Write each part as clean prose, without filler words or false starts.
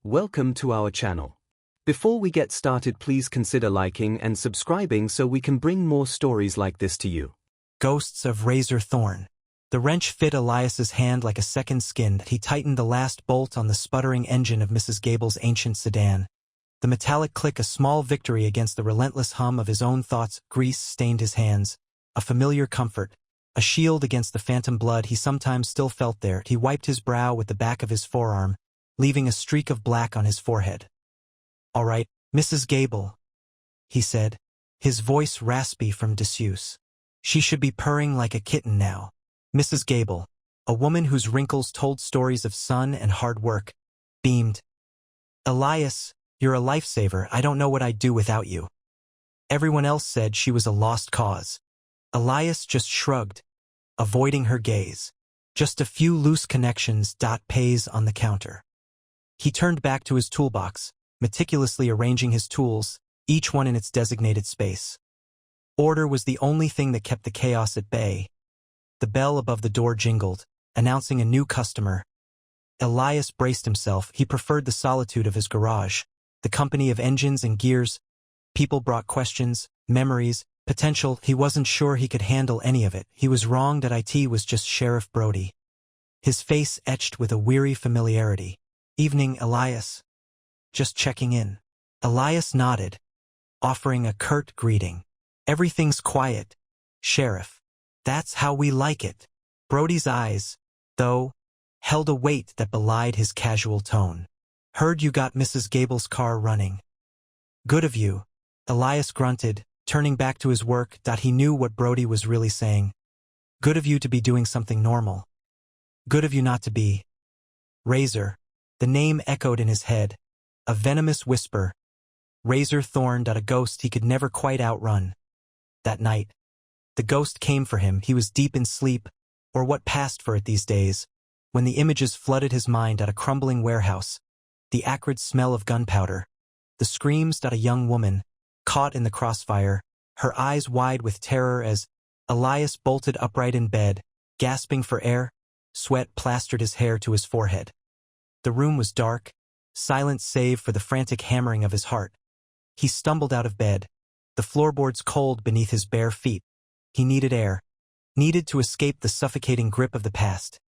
Welcome to our channel. Before we get started, please consider liking and subscribing so we can bring more stories like this to you. Ghosts of Razor Thorn. The wrench fit Elias's hand like a second skin. He tightened the last bolt on the sputtering engine of Mrs. Gable's ancient sedan. The metallic click, a small victory against the relentless hum of his own thoughts. Grease stained his hands. A familiar comfort. A shield against the phantom blood he sometimes still felt there. He wiped his brow with the back of his forearm, leaving a streak of black on his forehead. "All right, Mrs. Gable," he said, his voice raspy from disuse. She should be purring like a kitten now. Mrs. Gable, a woman whose wrinkles told stories of sun and hard work, beamed. "Elias, you're a lifesaver. I don't know what I'd do without you." Everyone else said she was a lost cause. Elias just shrugged, avoiding her gaze. Just a few loose connections. Pays on the counter. He turned back to his toolbox, meticulously arranging his tools, each one in its designated space. Order was the only thing that kept the chaos at bay. The bell above the door jingled, announcing a new customer. Elias braced himself. He preferred the solitude of his garage, the company of engines and gears. People brought questions, memories, potential. He wasn't sure he could handle any of it. He was wrong that IT was just Sheriff Brody. His face etched with a weary familiarity. "Evening, Elias." "Just checking in." Elias nodded, offering a curt greeting. "Everything's quiet, Sheriff." "That's how we like it." Brody's eyes, though, held a weight that belied his casual tone. "Heard you got Mrs. Gable's car running." "Good of you," Elias grunted, turning back to his work. He knew what Brody was really saying. "Good of you to be doing something normal. Good of you not to be." Razor. The name echoed in his head, a venomous whisper. Razor Thorn. A ghost he could never quite outrun. That night, the ghost came for him. He was deep in sleep, or what passed for it these days, when the images flooded his mind at a crumbling warehouse, the acrid smell of gunpowder, the screams at a young woman, caught in the crossfire, her eyes wide with terror as Elias bolted upright in bed, gasping for air. Sweat plastered his hair to his forehead. The room was dark, silent save for the frantic hammering of his heart. He stumbled out of bed, the floorboards cold beneath his bare feet. He needed air, needed to escape the suffocating grip of the past.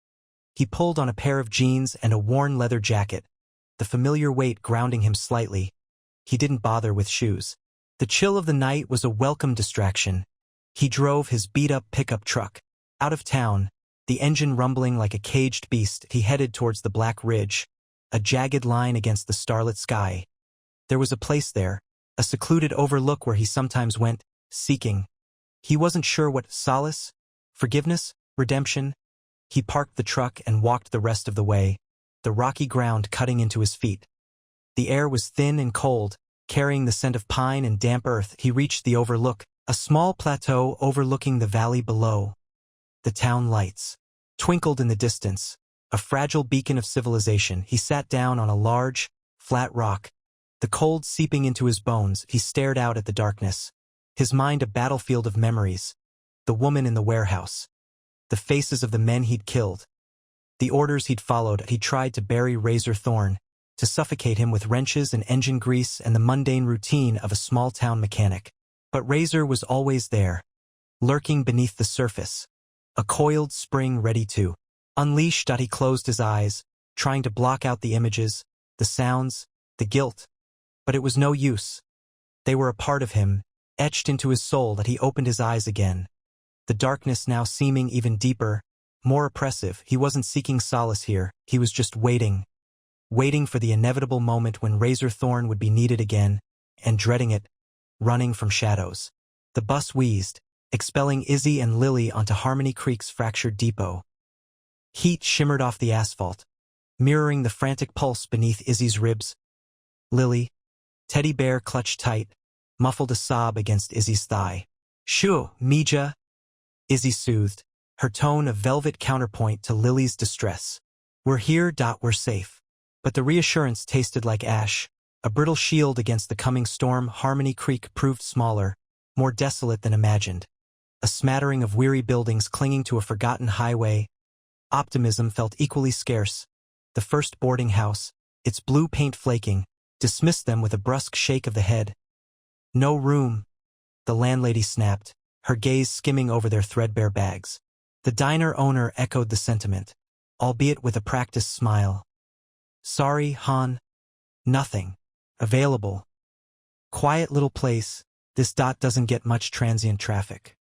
He pulled on a pair of jeans and a worn leather jacket, the familiar weight grounding him slightly. He didn't bother with shoes. The chill of the night was a welcome distraction. He drove his beat-up pickup truck. Out of town, the engine rumbling like a caged beast, he headed towards the Black Ridge, a jagged line against the starlit sky. There was a place there, a secluded overlook where he sometimes went, seeking. He wasn't sure what: solace, forgiveness, redemption. He parked the truck and walked the rest of the way, the rocky ground cutting into his feet. The air was thin and cold, carrying the scent of pine and damp earth. He reached the overlook, a small plateau overlooking the valley below. The town lights twinkled in the distance, a fragile beacon of civilization. He sat down on a large, flat rock, the cold seeping into his bones. He stared out at the darkness, his mind a battlefield of memories. The woman in the warehouse, the faces of the men he'd killed, the orders he'd followed. He tried to bury Razor Thorn, to suffocate him with wrenches and engine grease and the mundane routine of a small-town mechanic. But Razor was always there, lurking beneath the surface, a coiled spring ready to unleash. He closed his eyes, trying to block out the images, the sounds, the guilt. But it was no use. They were a part of him, etched into his soul. He opened his eyes again, the darkness now seeming even deeper, more oppressive. He wasn't seeking solace here. He was just waiting for the inevitable moment when Razor Thorn would be needed again, and dreading it, running from shadows. The bus wheezed, expelling Izzy and Lily onto Harmony Creek's fractured depot. Heat shimmered off the asphalt, mirroring the frantic pulse beneath Izzy's ribs. Lily, teddy bear clutched tight, muffled a sob against Izzy's thigh. "Shoo, Mija," Izzy soothed, her tone a velvet counterpoint to Lily's distress. "We're here. We're safe." But the reassurance tasted like ash, a brittle shield against the coming storm. Harmony Creek proved smaller, more desolate than imagined. A smattering of weary buildings clinging to a forgotten highway. Optimism felt equally scarce. The first boarding house, its blue paint flaking, dismissed them with a brusque shake of the head. "No room," the landlady snapped, her gaze skimming over their threadbare bags. The diner owner echoed the sentiment, albeit with a practiced smile. "Sorry, hon. Nothing. Available. Quiet little place. This doesn't get much transient traffic."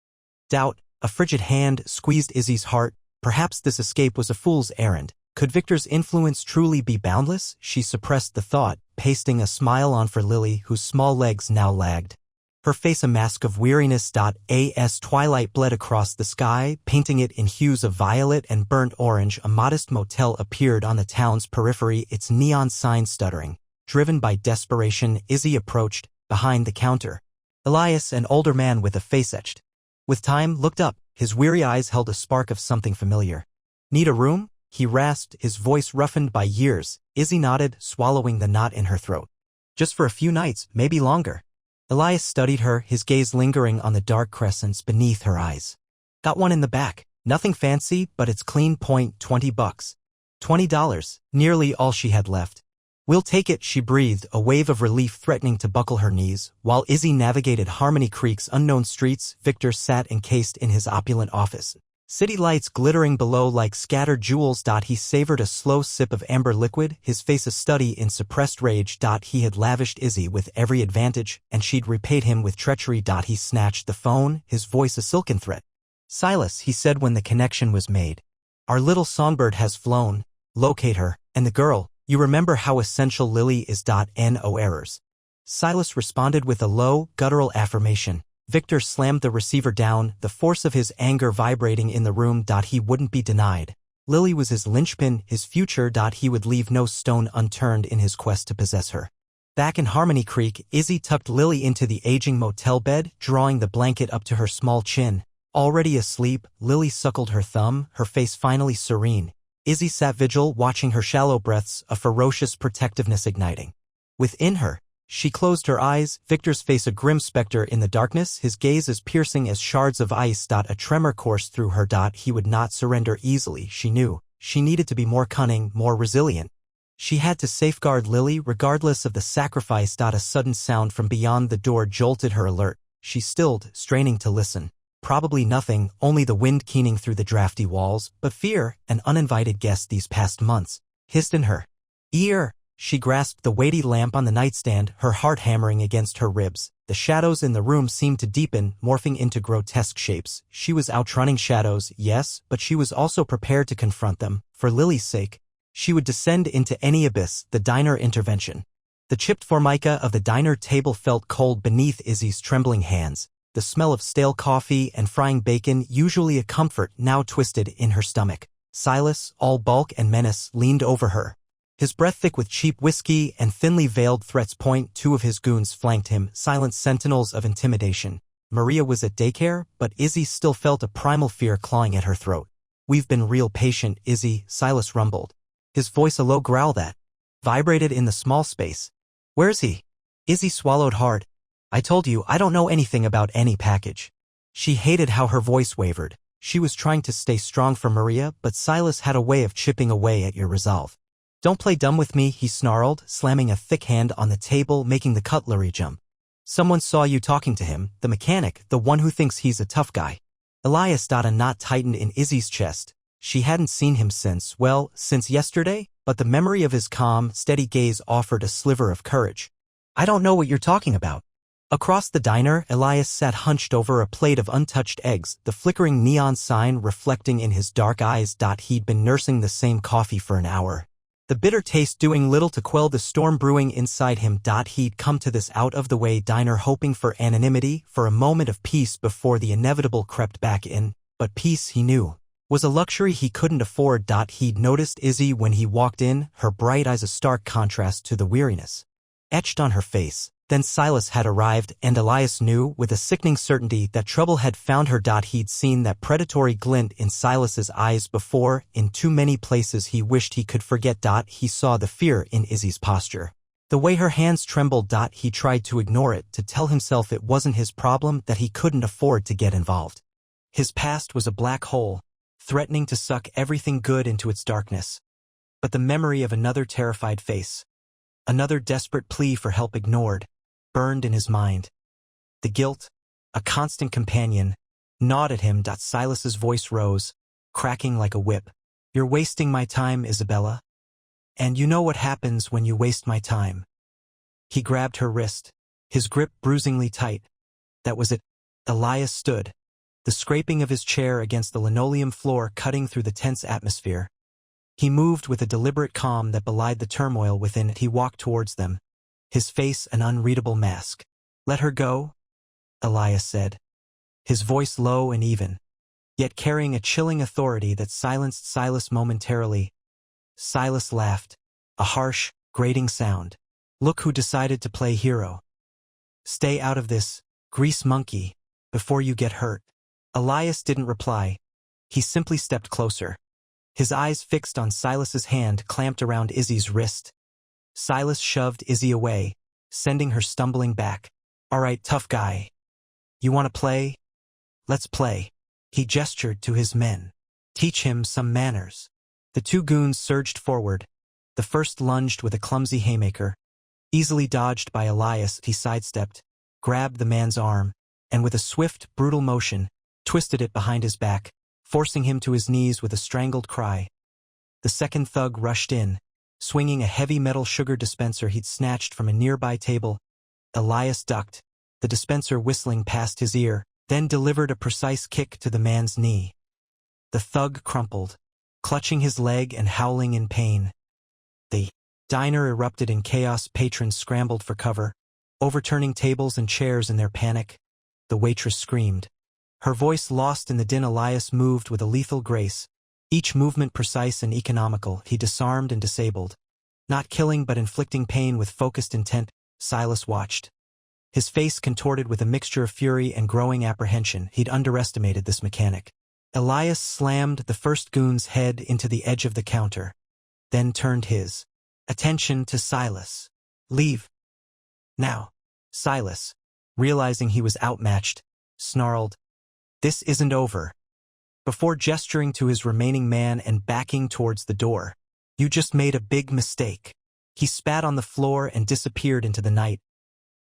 Doubt, a frigid hand, squeezed Izzy's heart. Perhaps this escape was a fool's errand. Could Victor's influence truly be boundless? She suppressed the thought, pasting a smile on for Lily, whose small legs now lagged. Her face a mask of weariness. As twilight bled across the sky, painting it in hues of violet and burnt orange, a modest motel appeared on the town's periphery, its neon sign stuttering. Driven by desperation, Izzy approached, behind the counter. Elias, an older man with a face etched with time, looked up. His weary eyes held a spark of something familiar. "Need a room?" he rasped, his voice roughened by years. Izzy nodded, swallowing the knot in her throat. "Just for a few nights, maybe longer." Elias studied her, his gaze lingering on the dark crescents beneath her eyes. "Got one in the back. Nothing fancy, but it's clean. $20. $20, nearly all she had left. "We'll take it," she breathed, a wave of relief threatening to buckle her knees. While Izzy navigated Harmony Creek's unknown streets, Victor sat encased in his opulent office. City lights glittering below like scattered jewels. He savored a slow sip of amber liquid, his face a study in suppressed rage. He had lavished Izzy with every advantage, and she'd repaid him with treachery. He snatched the phone, his voice a silken threat. "Silas," he said when the connection was made. "Our little songbird has flown. Locate her, and the girl. You remember how essential Lily is. No errors." Silas responded with a low, guttural affirmation. Victor slammed the receiver down, the force of his anger vibrating in the room. He wouldn't be denied. Lily was his linchpin, his future. He would leave no stone unturned in his quest to possess her. Back in Harmony Creek, Izzy tucked Lily into the aging motel bed, drawing the blanket up to her small chin. Already asleep, Lily suckled her thumb, her face finally serene. Izzy sat vigil, watching her shallow breaths, a ferocious protectiveness igniting within her. She closed her eyes, Victor's face a grim specter in the darkness, his gaze as piercing as shards of ice. A tremor coursed through her. He would not surrender easily, she knew. She needed to be more cunning, more resilient. She had to safeguard Lily, regardless of the sacrifice. A sudden sound from beyond the door jolted her alert. She stilled, straining to listen. Probably nothing, only the wind keening through the drafty walls, but fear, an uninvited guest these past months, hissed in her ear. She grasped the weighty lamp on the nightstand, her heart hammering against her ribs. The shadows in the room seemed to deepen, morphing into grotesque shapes. She was outrunning shadows, yes, but she was also prepared to confront them. For Lily's sake, she would descend into any abyss. The diner intervention. The chipped formica of the diner table felt cold beneath Izzy's trembling hands. The smell of stale coffee and frying bacon, usually a comfort, now twisted in her stomach. Silas, all bulk and menace, leaned over her. His breath thick with cheap whiskey and thinly veiled threats. Two of his goons flanked him, silent sentinels of intimidation. Maria was at daycare, but Izzy still felt a primal fear clawing at her throat. "We've been real patient, Izzy," Silas rumbled. His voice a low growl that vibrated in the small space. "Where's he?" Izzy swallowed hard. "I told you, I don't know anything about any package." She hated how her voice wavered. She was trying to stay strong for Maria, but Silas had a way of chipping away at your resolve. "Don't play dumb with me," he snarled, slamming a thick hand on the table, making the cutlery jump. "Someone saw you talking to him, the mechanic, the one who thinks he's a tough guy." Elias. A knot tightened in Izzy's chest. She hadn't seen him since yesterday, but the memory of his calm, steady gaze offered a sliver of courage. "I don't know what you're talking about." Across the diner, Elias sat hunched over a plate of untouched eggs, the flickering neon sign reflecting in his dark eyes. He'd been nursing the same coffee for an hour, the bitter taste doing little to quell the storm brewing inside him. He'd come to this out-of-the-way diner hoping for anonymity, for a moment of peace before the inevitable crept back in. But peace, he knew, was a luxury he couldn't afford. He'd noticed Izzy when he walked in, her bright eyes a stark contrast to the weariness etched on her face. Then Silas had arrived, and Elias knew, with a sickening certainty, that trouble had found her. He'd seen that predatory glint in Silas's eyes before, in too many places he wished he could forget. He saw the fear in Izzy's posture, the way her hands trembled. He tried to ignore it, to tell himself it wasn't his problem, that he couldn't afford to get involved. His past was a black hole, threatening to suck everything good into its darkness. But the memory of another terrified face, Another desperate plea for help ignored, burned in his mind. The guilt, a constant companion, gnawed at him. Silas's voice rose, cracking like a whip. "You're wasting my time, Isabella. And you know what happens when you waste my time." He grabbed her wrist, his grip bruisingly tight. That was it. Elias stood, the scraping of his chair against the linoleum floor cutting through the tense atmosphere. He moved with a deliberate calm that belied the turmoil within it. He walked towards them, his face an unreadable mask. "Let her go," Elias said, his voice low and even, yet carrying a chilling authority that silenced Silas momentarily. Silas laughed, a harsh, grating sound. "Look who decided to play hero. Stay out of this, grease monkey, before you get hurt." Elias didn't reply. He simply stepped closer, his eyes fixed on Silas's hand clamped around Izzy's wrist. Silas shoved Izzy away, sending her stumbling back. "All right, tough guy. You want to play? Let's play." He gestured to his men. "Teach him some manners." The two goons surged forward. The first lunged with a clumsy haymaker. Easily dodged by Elias, he sidestepped, grabbed the man's arm, and with a swift, brutal motion, twisted it behind his back, forcing him to his knees with a strangled cry. The second thug rushed in, swinging a heavy metal sugar dispenser he'd snatched from a nearby table. Elias ducked, the dispenser whistling past his ear, then delivered a precise kick to the man's knee. The thug crumpled, clutching his leg and howling in pain. The diner erupted in chaos. Patrons scrambled for cover, overturning tables and chairs in their panic. The waitress screamed, her voice lost in the din. Elias moved with a lethal grace, each movement precise and economical. He disarmed and disabled, not killing but inflicting pain with focused intent. Silas watched, his face contorted with a mixture of fury and growing apprehension. He'd underestimated this mechanic. Elias slammed the first goon's head into the edge of the counter, then turned his attention to Silas. "Leave. Now." Silas, realizing he was outmatched, snarled, "This isn't over." Before gesturing to his remaining man and backing towards the door, "You just made a big mistake." He spat on the floor and disappeared into the night.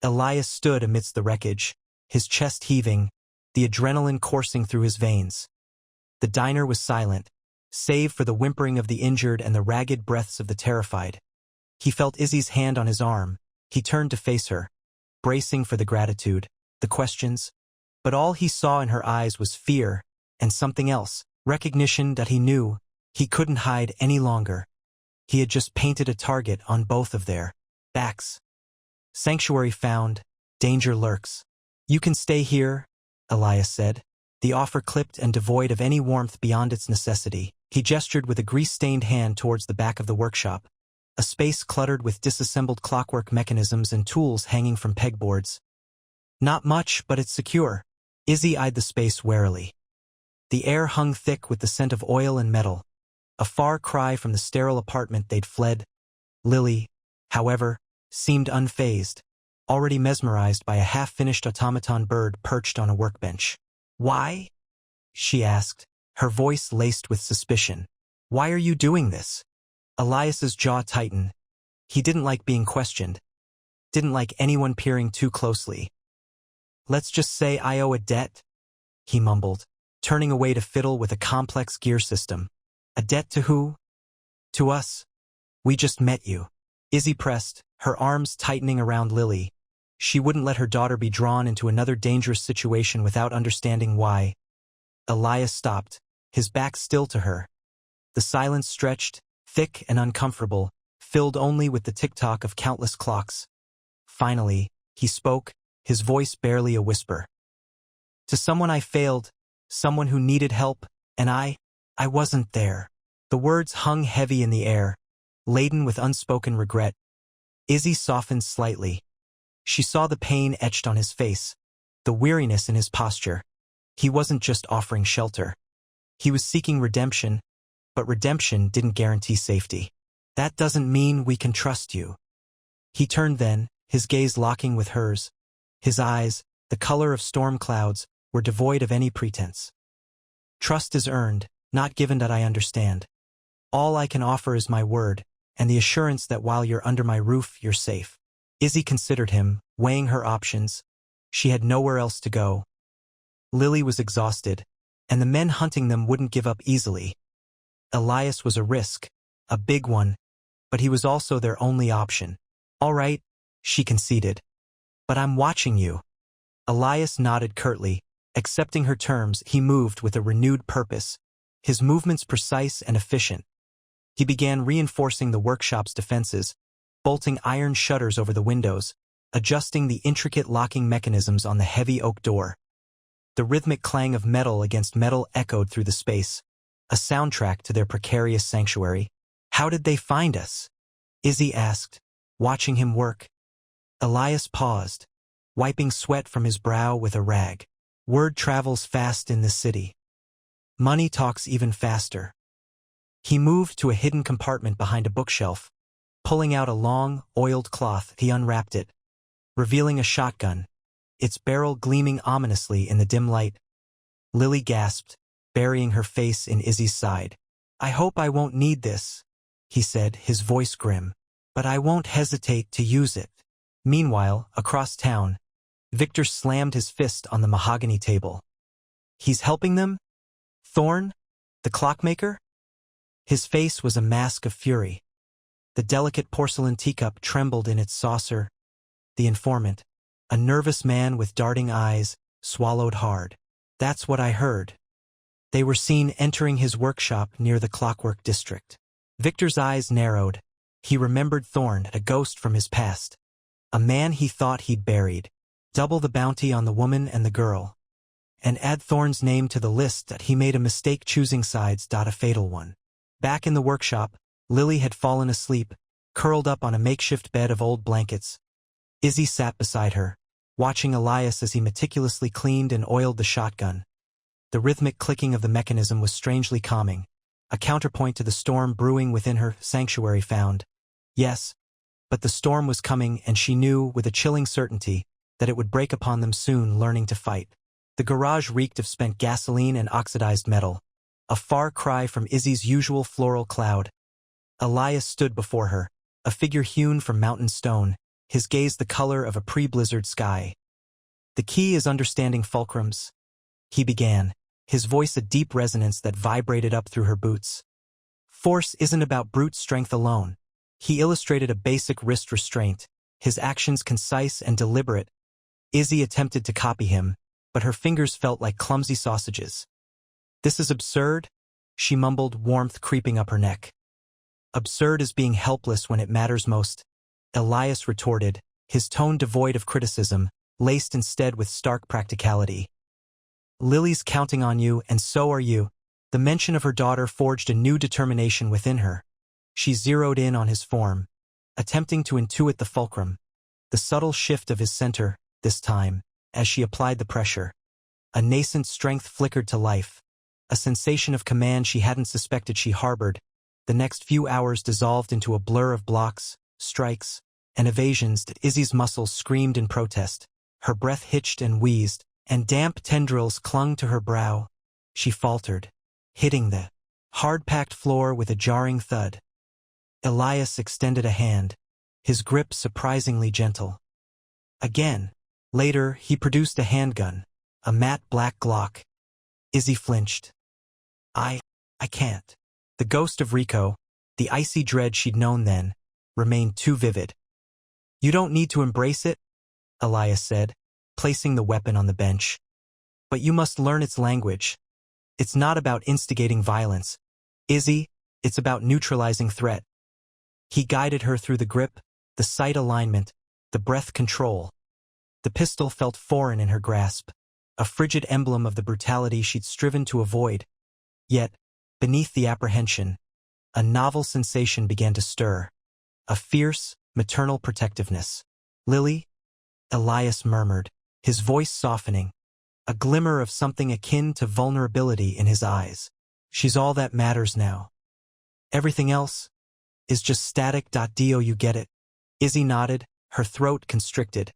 Elias stood amidst the wreckage, his chest heaving, the adrenaline coursing through his veins. The diner was silent, save for the whimpering of the injured and the ragged breaths of the terrified. He felt Izzy's hand on his arm. He turned to face her, bracing for the gratitude, the questions. But all he saw in her eyes was fear and something else, recognition that he knew he couldn't hide any longer. He had just painted a target on both of their backs. "Sanctuary found, danger lurks. You can stay here," Elias said, the offer clipped and devoid of any warmth beyond its necessity. He gestured with a grease-stained hand towards the back of the workshop, a space cluttered with disassembled clockwork mechanisms and tools hanging from pegboards. "Not much, but it's secure." Izzy eyed the space warily. The air hung thick with the scent of oil and metal, a far cry from the sterile apartment they'd fled. Lily, however, seemed unfazed, already mesmerized by a half-finished automaton bird perched on a workbench. "Why?" she asked, her voice laced with suspicion. "Why are you doing this?" Elias's jaw tightened. He didn't like being questioned, didn't like anyone peering too closely. "Let's just say I owe a debt," he mumbled, turning away to fiddle with a complex gear system. "A debt to who?" "To us. We just met you." Izzy pressed, her arms tightening around Lily. She wouldn't let her daughter be drawn into another dangerous situation without understanding why. Elias stopped, his back still to her. The silence stretched, thick and uncomfortable, filled only with the tick-tock of countless clocks. Finally, he spoke, his voice barely a whisper. "To someone I failed, someone who needed help, and I wasn't there." The words hung heavy in the air, laden with unspoken regret. Izzy softened slightly. She saw the pain etched on his face, the weariness in his posture. He wasn't just offering shelter. He was seeking redemption, but redemption didn't guarantee safety. "That doesn't mean we can trust you." He turned then, his gaze locking with hers. His eyes, the color of storm clouds, were devoid of any pretense. "Trust is earned, not given. That I understand. All I can offer is my word, and the assurance that while you're under my roof, you're safe. Izzy considered him, weighing her options. She had nowhere else to go. Lily was exhausted, and the men hunting them wouldn't give up easily. Elias was a risk, a big one, but he was also their only option. All right, she conceded. But I'm watching you. Elias nodded curtly. Accepting her terms, he moved with a renewed purpose, his movements precise and efficient. He began reinforcing the workshop's defenses, bolting iron shutters over the windows, adjusting the intricate locking mechanisms on the heavy oak door. The rhythmic clang of metal against metal echoed through the space, a soundtrack to their precarious sanctuary. How did they find us? Izzy asked, watching him work. Elias paused, wiping sweat from his brow with a rag. Word travels fast in this city. Money talks even faster. He moved to a hidden compartment behind a bookshelf. Pulling out a long, oiled cloth, he unwrapped it, revealing a shotgun, its barrel gleaming ominously in the dim light. Lily gasped, burying her face in Izzy's side. I hope I won't need this, he said, his voice grim, but I won't hesitate to use it. Meanwhile, across town, Victor slammed his fist on the mahogany table. He's helping them? Thorne? The clockmaker? His face was a mask of fury. The delicate porcelain teacup trembled in its saucer. The informant, a nervous man with darting eyes, swallowed hard. That's what I heard. They were seen entering his workshop near the Clockwork District. Victor's eyes narrowed. He remembered Thorne, a ghost from his past. A man he thought he'd buried. Double the bounty on the woman and the girl. And add Thorne's name to the list that he made a mistake choosing sides. A fatal one. Back in the workshop, Lily had fallen asleep, curled up on a makeshift bed of old blankets. Izzy sat beside her, watching Elias as he meticulously cleaned and oiled the shotgun. The rhythmic clicking of the mechanism was strangely calming, a counterpoint to the storm brewing within her sanctuary found. Yes, but the storm was coming, and she knew, with a chilling certainty, that it would break upon them soon, learning to fight. The garage reeked of spent gasoline and oxidized metal, a far cry from Izzy's usual floral cloud. Elias stood before her, a figure hewn from mountain stone, his gaze the color of a pre-blizzard sky. The key is understanding fulcrums, he began, his voice a deep resonance that vibrated up through her boots. Force isn't about brute strength alone. He illustrated a basic wrist restraint, his actions concise and deliberate. Izzy attempted to copy him, but her fingers felt like clumsy sausages. This is absurd, she mumbled, warmth creeping up her neck. Absurd as being helpless when it matters most, Elias retorted, his tone devoid of criticism, laced instead with stark practicality. Lily's counting on you, and so are you. The mention of her daughter forged a new determination within her. She zeroed in on his form, attempting to intuit the fulcrum, the subtle shift of his center, this time, as she applied the pressure. A nascent strength flickered to life, a sensation of command she hadn't suspected she harbored. The next few hours dissolved into a blur of blocks, strikes, and evasions that Izzy's muscles screamed in protest. Her breath hitched and wheezed, and damp tendrils clung to her brow. She faltered, hitting the hard-packed floor with a jarring thud. Elias extended a hand, his grip surprisingly gentle. Again, later, he produced a handgun, a matte black Glock. Izzy flinched. I can't. The ghost of Rico, the icy dread she'd known then, remained too vivid. You don't need to embrace it, Elias said, placing the weapon on the bench. But you must learn its language. It's not about instigating violence. Izzy, it's about neutralizing threat. He guided her through the grip, the sight alignment, the breath control. The pistol felt foreign in her grasp, a frigid emblem of the brutality she'd striven to avoid. Yet, beneath the apprehension, a novel sensation began to stir, a fierce, maternal protectiveness. Lily? Elias murmured, his voice softening, a glimmer of something akin to vulnerability in his eyes. She's all that matters now. Everything else is just static. Do you get it? Izzy nodded, her throat constricted.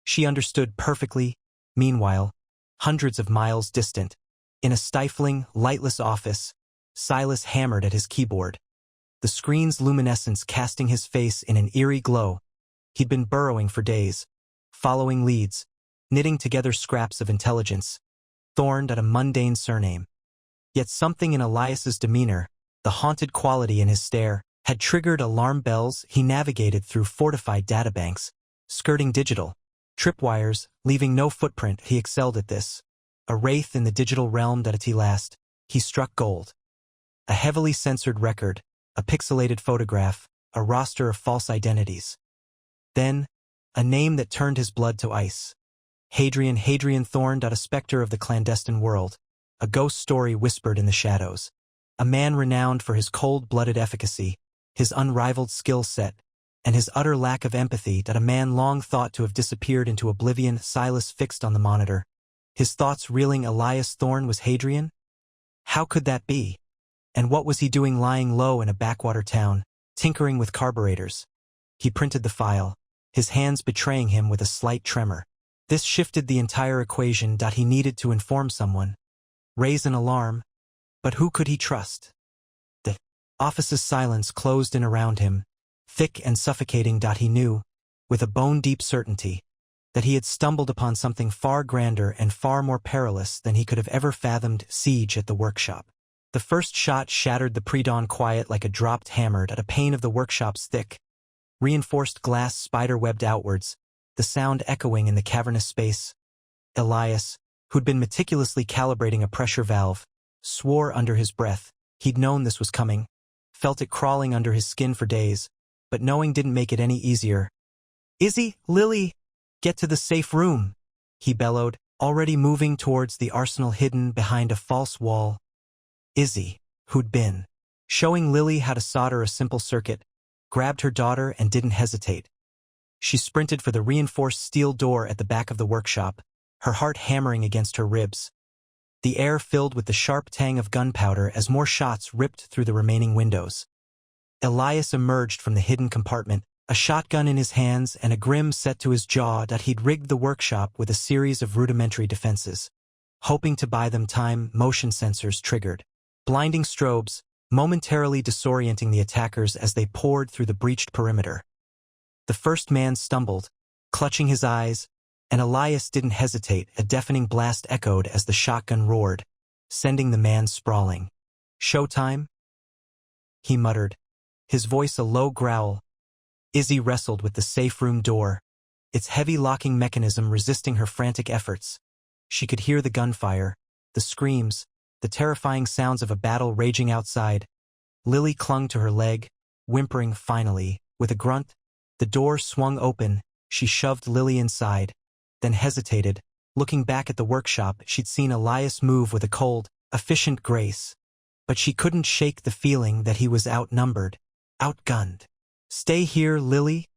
She understood perfectly. Meanwhile, hundreds of miles distant, in a stifling, lightless office, Silas hammered at his keyboard. the screen's luminescence casting his face in an eerie glow. He'd been burrowing for days, following leads, knitting together scraps of intelligence, thorned at a mundane surname. Yet something in Elias's demeanor, the haunted quality in his stare, had triggered alarm bells. He navigated through fortified databanks, skirting digital tripwires, leaving no footprint. He excelled at this. A wraith in the digital realm that at last, he struck gold. A heavily censored record, a pixelated photograph, a roster of false identities. Then, a name that turned his blood to ice. Hadrian Thorne. A specter of the clandestine world, a ghost story whispered in the shadows. A man renowned for his cold-blooded efficacy, his unrivaled skill set, and his utter lack of empathy that a man long thought to have disappeared into oblivion. Silas fixed on the monitor, his thoughts reeling. Elias Thorne was Hadrian? How could that be? And what was he doing lying low in a backwater town, tinkering with carburetors? He printed the file, his hands betraying him with a slight tremor. This shifted the entire equation. He needed to inform someone, raise an alarm, but who could he trust? The office's silence closed in around him, thick and suffocating. He knew, with a bone-deep certainty, that he had stumbled upon something far grander and far more perilous than he could have ever fathomed. Siege at the workshop. The first shot shattered the pre-dawn quiet like a dropped hammer at a pane of the workshop's thick, reinforced glass spider-webbed outwards, the sound echoing in the cavernous space. Elias, who'd been meticulously calibrating a pressure valve, swore under his breath. He'd known this was coming, felt it crawling under his skin for days, but knowing didn't make it any easier. "Izzy, Lily, get to the safe room," he bellowed, already moving towards the arsenal hidden behind a false wall. Izzy, who'd been showing Lily how to solder a simple circuit, grabbed her daughter and didn't hesitate. She sprinted for the reinforced steel door at the back of the workshop, her heart hammering against her ribs. The air filled with the sharp tang of gunpowder as more shots ripped through the remaining windows. Elias emerged from the hidden compartment, a shotgun in his hands and a grin set to his jaw. He'd rigged the workshop with a series of rudimentary defenses. Hoping to buy them time, motion sensors triggered. Blinding strobes, momentarily disorienting the attackers as they poured through the breached perimeter. The first man stumbled, clutching his eyes, and Elias didn't hesitate. A deafening blast echoed as the shotgun roared, sending the man sprawling. "Showtime?" he muttered, his voice a low growl. Izzy wrestled with the safe room door, its heavy locking mechanism resisting her frantic efforts. She could hear the gunfire, the screams, the terrifying sounds of a battle raging outside. Lily clung to her leg, whimpering. Finally, with a grunt, the door swung open. She shoved Lily inside, then hesitated. Looking back at the workshop, she'd seen Elias move with a cold, efficient grace. But she couldn't shake the feeling that he was outnumbered, outgunned. "Stay here, Lily,"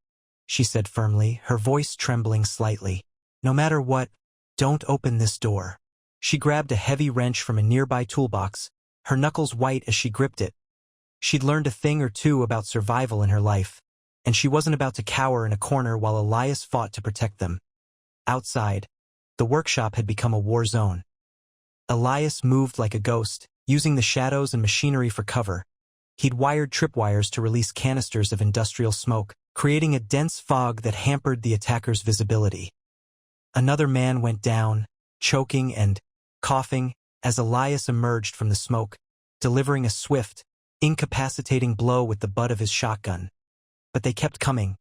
she said firmly, her voice trembling slightly. "No matter what, don't open this door." She grabbed a heavy wrench from a nearby toolbox, her knuckles white as she gripped it. She'd learned a thing or two about survival in her life, and she wasn't about to cower in a corner while Elias fought to protect them. Outside, the workshop had become a war zone. Elias moved like a ghost, using the shadows and machinery for cover. He'd wired tripwires to release canisters of industrial smoke, creating a dense fog that hampered the attackers' visibility. Another man went down, choking and coughing, as Elias emerged from the smoke, delivering a swift, incapacitating blow with the butt of his shotgun. But they kept coming.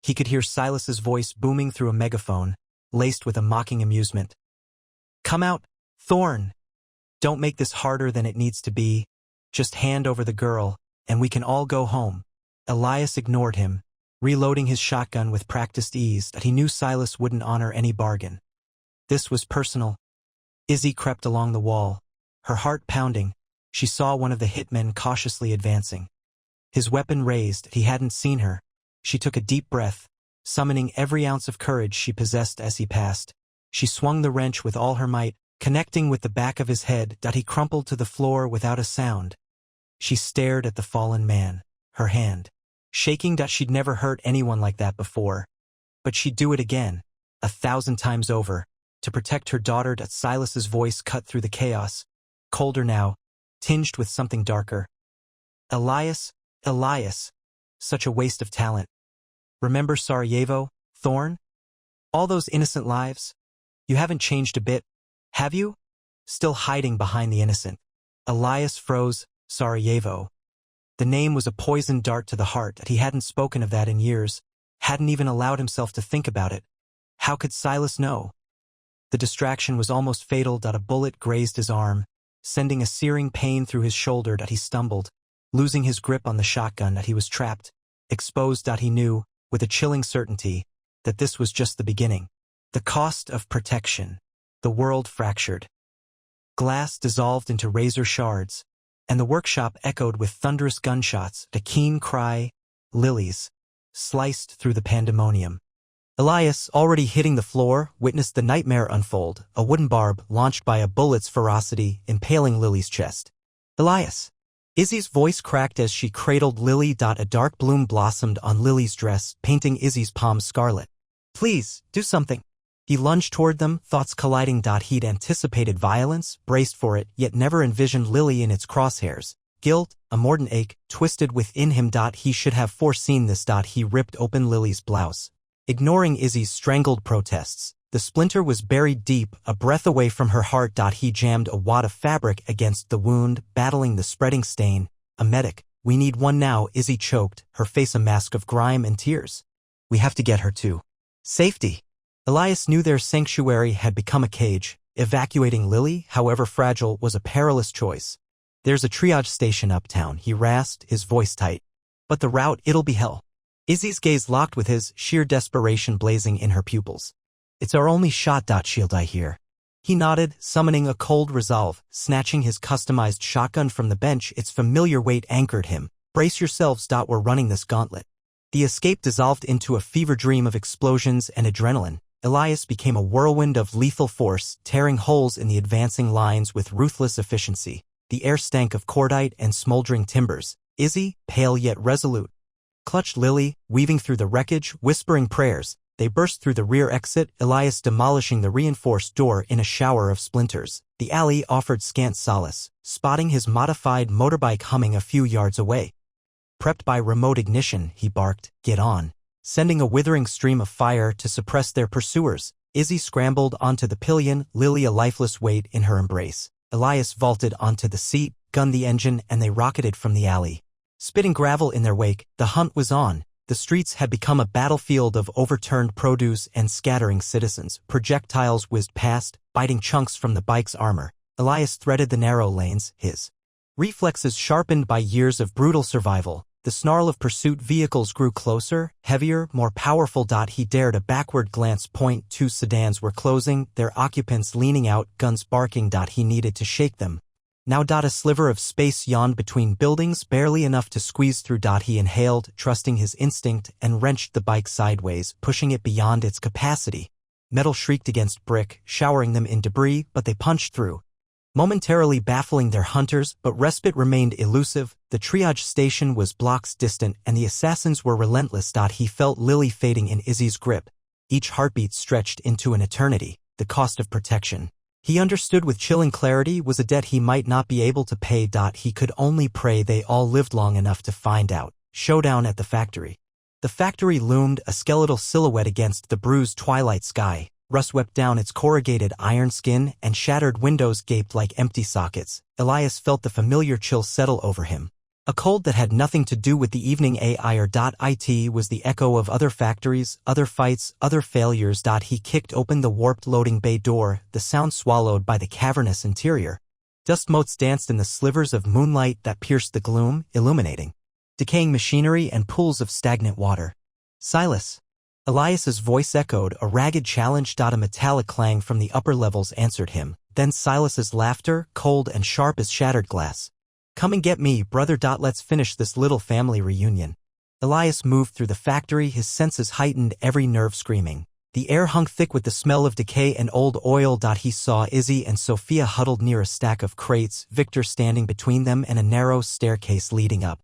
He could hear Silas's voice booming through a megaphone, laced with a mocking amusement. "Come out, Thorne! Don't make this harder than it needs to be. Just hand over the girl, and we can all go home." Elias ignored him, reloading his shotgun with practiced ease. That he knew Silas wouldn't honor any bargain. This was personal. Izzy crept along the wall, her heart pounding. She saw one of the hitmen cautiously advancing. His weapon raised. He hadn't seen her. She took a deep breath, summoning every ounce of courage she possessed as he passed. She swung the wrench with all her might, connecting with the back of his head. He crumpled to the floor without a sound. She stared at the fallen man, her hand shaking. She'd never hurt anyone like that before. But she'd do it again, 1,000 times over, to protect her daughter. Silas's voice cut through the chaos, colder now, tinged with something darker. "Elias, Elias. Such a waste of talent. Remember Sarajevo, Thorn? All those innocent lives? You haven't changed a bit, have you? Still hiding behind the innocent. Elias froze. Sarajevo. The name was a poisoned dart to the heart that he hadn't spoken of that in years, hadn't even allowed himself to think about it. How could Silas know? The distraction was almost fatal. A bullet grazed his arm, sending a searing pain through his shoulder. He stumbled, losing his grip on the shotgun. He was trapped, exposed. He knew, with a chilling certainty, that this was just the beginning. The cost of protection. The world fractured. Glass dissolved into razor shards, and the workshop echoed with thunderous gunshots. A keen cry, lilies, sliced through the pandemonium. Elias, already hitting the floor, witnessed the nightmare unfold, a wooden barb launched by a bullet's ferocity, impaling Lily's chest. Elias! Izzy's voice cracked as she cradled Lily. A dark bloom blossomed on Lily's dress, painting Izzy's palms scarlet. Please, do something. He lunged toward them, thoughts colliding. He'd anticipated violence, braced for it, yet never envisioned Lily in its crosshairs. Guilt, a mordant ache, twisted within him. He should have foreseen this. He ripped open Lily's blouse. Ignoring Izzy's strangled protests, the splinter was buried deep, a breath away from her heart. He jammed a wad of fabric against the wound, battling the spreading stain. A medic. We need one now. Izzy choked, her face a mask of grime and tears. We have to get her to safety. Elias knew their sanctuary had become a cage. Evacuating Lily, however fragile, was a perilous choice. There's a triage station uptown, he rasped, his voice tight. But the route, it'll be hell. Izzy's gaze locked with his, sheer desperation blazing in her pupils. It's our only shot. Shield, I hear. He nodded, summoning a cold resolve, snatching his customized shotgun from the bench. Its familiar weight anchored him. Brace yourselves. We're running this gauntlet. The escape dissolved into a fever dream of explosions and adrenaline. Elias became a whirlwind of lethal force, tearing holes in the advancing lines with ruthless efficiency. The air stank of cordite and smoldering timbers. Izzy, pale yet resolute, clutched Lily, weaving through the wreckage, whispering prayers. They burst through the rear exit, Elias demolishing the reinforced door in a shower of splinters. The alley offered scant solace, spotting his modified motorbike humming a few yards away. Prepped by remote ignition, he barked, "Get on." Sending a withering stream of fire to suppress their pursuers. Izzy scrambled onto the pillion, Lily a lifeless weight in her embrace. Elias vaulted onto the seat, gunned the engine, and they rocketed from the alley. Spitting gravel in their wake, the hunt was on. The streets had become a battlefield of overturned produce and scattering citizens. Projectiles whizzed past, biting chunks from the bike's armor. Elias threaded the narrow lanes, his reflexes sharpened by years of brutal survival. The snarl of pursuit vehicles grew closer, heavier, more powerful. He dared a backward glance. Two sedans were closing, their occupants leaning out, guns barking. He needed to shake them. Now. A sliver of space yawned between buildings, barely enough to squeeze through. He inhaled, trusting his instinct, and wrenched the bike sideways, pushing it beyond its capacity. Metal shrieked against brick, showering them in debris, but they punched through, momentarily baffling their hunters, but respite remained elusive. The triage station was blocks distant, and the assassins were relentless. He felt Lily fading in Izzy's grip. Each heartbeat stretched into an eternity. The cost of protection, he understood with chilling clarity, was a debt he might not be able to pay. He could only pray they all lived long enough to find out. Showdown at the factory. The factory loomed, a skeletal silhouette against the bruised twilight sky. Rust swept down its corrugated iron skin, and shattered windows gaped like empty sockets. Elias felt the familiar chill settle over him. A cold that had nothing to do with the evening AI or it was the echo of other factories, other fights, other failures. He kicked open the warped loading bay door, the sound swallowed by the cavernous interior. Dust motes danced in the slivers of moonlight that pierced the gloom, illuminating decaying machinery and pools of stagnant water. Silas. Elias's voice echoed, a ragged challenge. A metallic clang from the upper levels answered him. Then Silas's laughter, cold and sharp as shattered glass. Come and get me, brother. Let's finish this little family reunion. Elias moved through the factory, his senses heightened, every nerve screaming. The air hung thick with the smell of decay and old oil. He saw Izzy and Sophia huddled near a stack of crates, Victor standing between them and a narrow staircase leading up.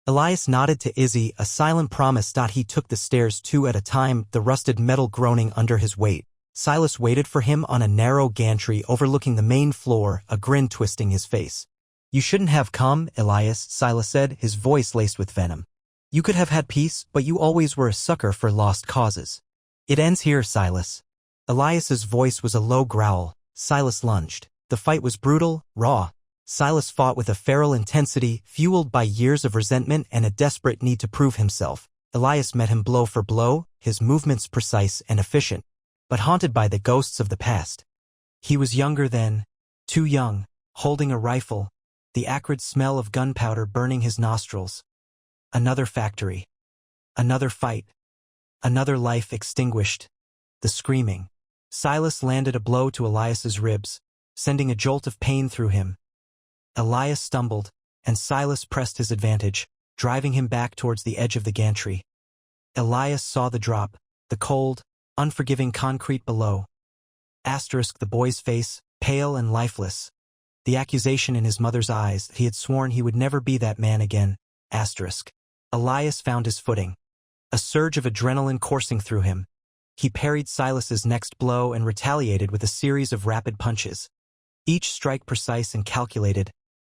Elias nodded to Izzy, a silent promise. He took the stairs two at a time, the rusted metal groaning under his weight. Silas waited for him on a narrow gantry overlooking the main floor, a grin twisting his face. You shouldn't have come, Elias, Silas said, his voice laced with venom. You could have had peace, but you always were a sucker for lost causes. It ends here, Silas. Elias's voice was a low growl. Silas lunged. The fight was brutal, raw. Silas fought with a feral intensity, fueled by years of resentment and a desperate need to prove himself. Elias met him blow for blow, his movements precise and efficient, but haunted by the ghosts of the past. He was younger then, too young, holding a rifle, the acrid smell of gunpowder burning his nostrils. Another factory. Another fight. Another life extinguished. The screaming. Silas landed a blow to Elias's ribs, sending a jolt of pain through him. Elias stumbled, and Silas pressed his advantage, driving him back towards the edge of the gantry. Elias saw the drop, the cold, unforgiving concrete below. The boy's face, pale and lifeless. The accusation in his mother's eyes, he had sworn he would never be that man again. Elias found his footing. A surge of adrenaline coursing through him. He parried Silas's next blow and retaliated with a series of rapid punches. Each strike precise and calculated.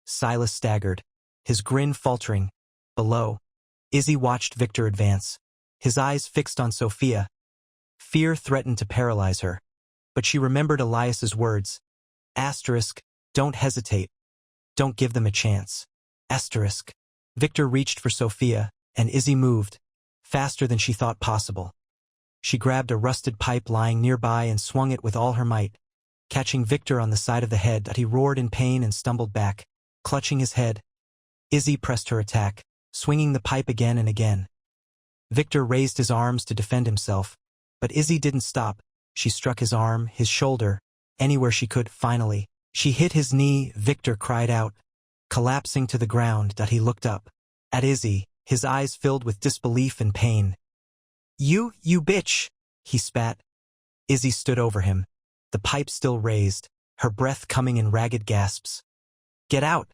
Silas staggered, his grin faltering. Below, Izzy watched Victor advance, his eyes fixed on Sophia. Fear threatened to paralyze her, but she remembered Elias's words. Don't hesitate. Don't give them a chance. Victor reached for Sophia, and Izzy moved, faster than she thought possible. She grabbed a rusted pipe lying nearby and swung it with all her might, catching Victor on the side of the head. He roared in pain and stumbled back, clutching his head. Izzy pressed her attack, swinging the pipe again and again. Victor raised his arms to defend himself, but Izzy didn't stop. She struck his arm, his shoulder, anywhere she could. Finally, she hit his knee. Victor cried out, collapsing to the ground. He looked up at Izzy, his eyes filled with disbelief and pain. You bitch, he spat. Izzy stood over him, the pipe still raised, her breath coming in ragged gasps. Get out,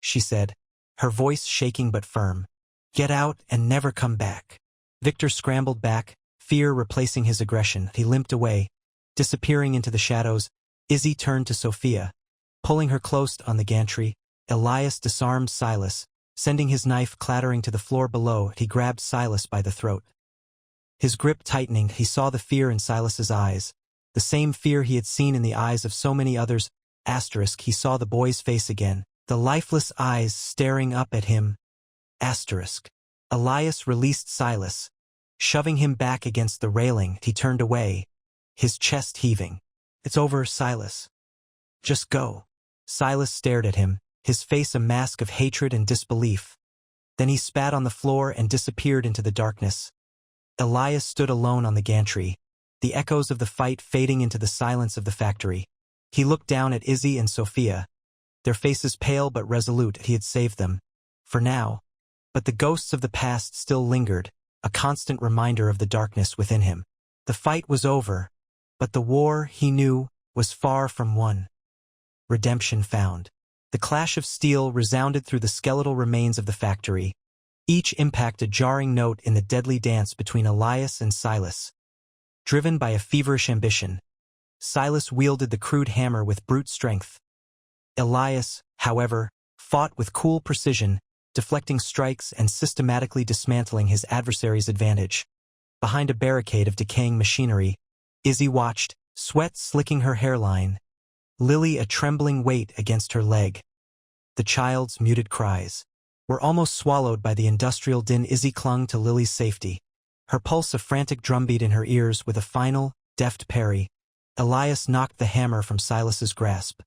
she said, her voice shaking but firm. Get out and never come back. Victor scrambled back, fear replacing his aggression. He limped away, disappearing into the shadows. Izzy turned to Sophia, pulling her close on the gantry. Elias disarmed Silas, sending his knife clattering to the floor below. He grabbed Silas by the throat. His grip tightening, he saw the fear in Silas's eyes, the same fear he had seen in the eyes of so many others. He saw the boy's face again, the lifeless eyes staring up at him. Elias released Silas, shoving him back against the railing. He turned away, his chest heaving. It's over, Silas. Just go. Silas stared at him, his face a mask of hatred and disbelief. Then he spat on the floor and disappeared into the darkness. Elias stood alone on the gantry, the echoes of the fight fading into the silence of the factory. He looked down at Izzy and Sophia, their faces pale but resolute. He had saved them, for now. But the ghosts of the past still lingered, a constant reminder of the darkness within him. The fight was over, but the war, he knew, was far from won. Redemption found. The clash of steel resounded through the skeletal remains of the factory, each impact a jarring note in the deadly dance between Elias and Silas. Driven by a feverish ambition, Silas wielded the crude hammer with brute strength. Elias, however, fought with cool precision, deflecting strikes and systematically dismantling his adversary's advantage. Behind a barricade of decaying machinery, Izzy watched, sweat slicking her hairline, Lily a trembling weight against her leg. The child's muted cries were almost swallowed by the industrial din. Izzy clung to Lily's safety, her pulse a frantic drumbeat in her ears. With a final, deft parry, Elias knocked the hammer from Silas's grasp.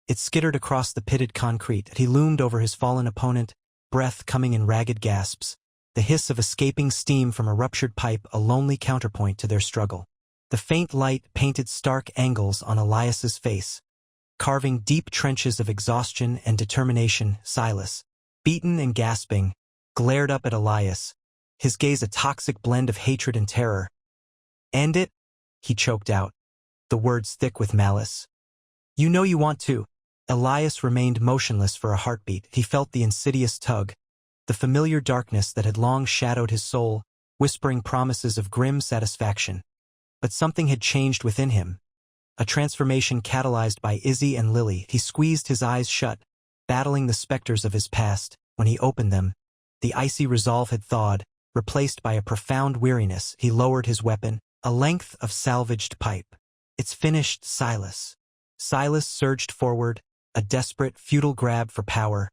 It skittered across the pitted concrete. He loomed over his fallen opponent, breath coming in ragged gasps, the hiss of escaping steam from a ruptured pipe a lonely counterpoint to their struggle. The faint light painted stark angles on Elias's face, carving deep trenches of exhaustion and determination. Silas, beaten and gasping, glared up at Elias, his gaze a toxic blend of hatred and terror. End it? He choked out, the words thick with malice. You know you want to. Elias remained motionless for a heartbeat. He felt the insidious tug, the familiar darkness that had long shadowed his soul, whispering promises of grim satisfaction. But something had changed within him, a transformation catalyzed by Izzy and Lily. He squeezed his eyes shut, battling the specters of his past. When he opened them, the icy resolve had thawed, replaced by a profound weariness. He lowered his weapon, a length of salvaged pipe. It's finished, Silas. Silas surged forward, a desperate, futile grab for power.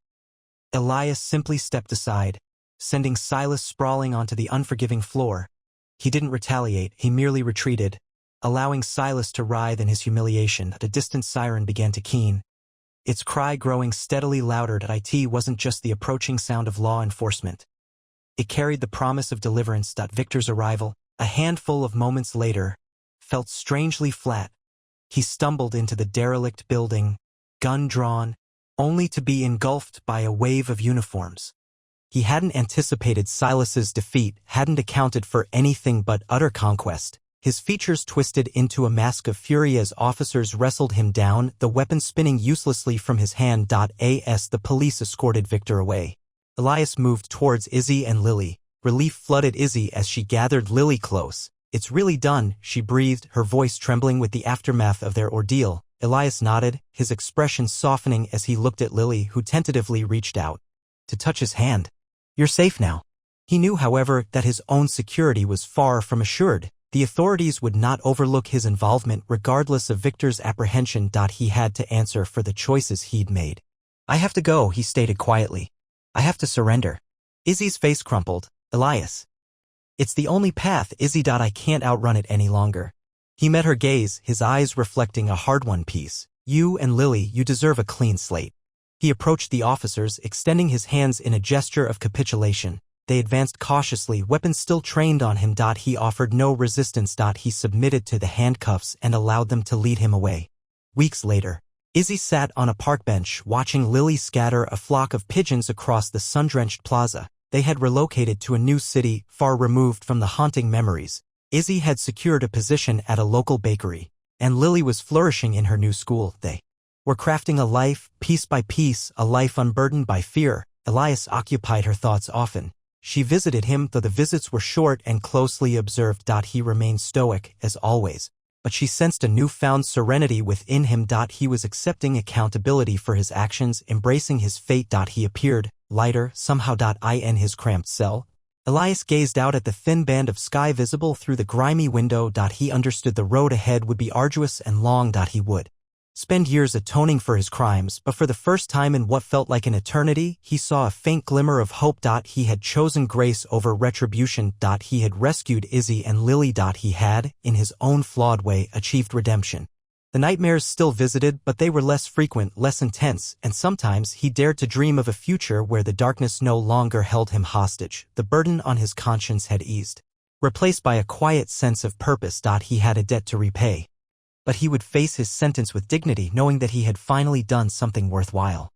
Elias simply stepped aside, sending Silas sprawling onto the unforgiving floor. He didn't retaliate, he merely retreated, allowing Silas to writhe in his humiliation. A distant siren began to keen, its cry growing steadily louder. It wasn't just the approaching sound of law enforcement. It carried the promise of deliverance. Victor's arrival, a handful of moments later, felt strangely flat. He stumbled into the derelict building, gun drawn, only to be engulfed by a wave of uniforms. He hadn't anticipated Silas's defeat, hadn't accounted for anything but utter conquest. His features twisted into a mask of fury as officers wrestled him down, the weapon spinning uselessly from his hand. As the police escorted Victor away, Elias moved towards Izzy and Lily. Relief flooded Izzy as she gathered Lily close. "It's really done," she breathed, her voice trembling with the aftermath of their ordeal. Elias nodded, his expression softening as he looked at Lily, who tentatively reached out to touch his hand. "You're safe now." He knew, however, that his own security was far from assured. The authorities would not overlook his involvement regardless of Victor's apprehension. He had to answer for the choices he'd made. "I have to go," he stated quietly. "I have to surrender." Izzy's face crumpled. "Elias. It's the only path, Izzy. I can't outrun it any longer." He met her gaze, his eyes reflecting a hard-won peace. "You and Lily, you deserve a clean slate." He approached the officers, extending his hands in a gesture of capitulation. They advanced cautiously, weapons still trained on him. He offered no resistance. He submitted to the handcuffs and allowed them to lead him away. Weeks later, Izzy sat on a park bench watching Lily scatter a flock of pigeons across the sun-drenched plaza. They had relocated to a new city, far removed from the haunting memories. Izzy had secured a position at a local bakery, and Lily was flourishing in her new school. They were crafting a life, piece by piece, a life unburdened by fear. Elias occupied her thoughts often. She visited him, though the visits were short and closely observed. He remained stoic, as always, but she sensed a newfound serenity within him. He was accepting accountability for his actions, embracing his fate. He appeared lighter, somehow. In his cramped cell, Elias gazed out at the thin band of sky visible through the grimy window. He understood the road ahead would be arduous and long. He would spend years atoning for his crimes, but for the first time in what felt like an eternity, he saw a faint glimmer of hope. He had chosen grace over retribution. He had rescued Izzy and Lily. He had, in his own flawed way, achieved redemption. The nightmares still visited, but they were less frequent, less intense, and sometimes he dared to dream of a future where the darkness no longer held him hostage. The burden on his conscience had eased, replaced by a quiet sense of purpose. He had a debt to repay, but he would face his sentence with dignity, knowing that he had finally done something worthwhile.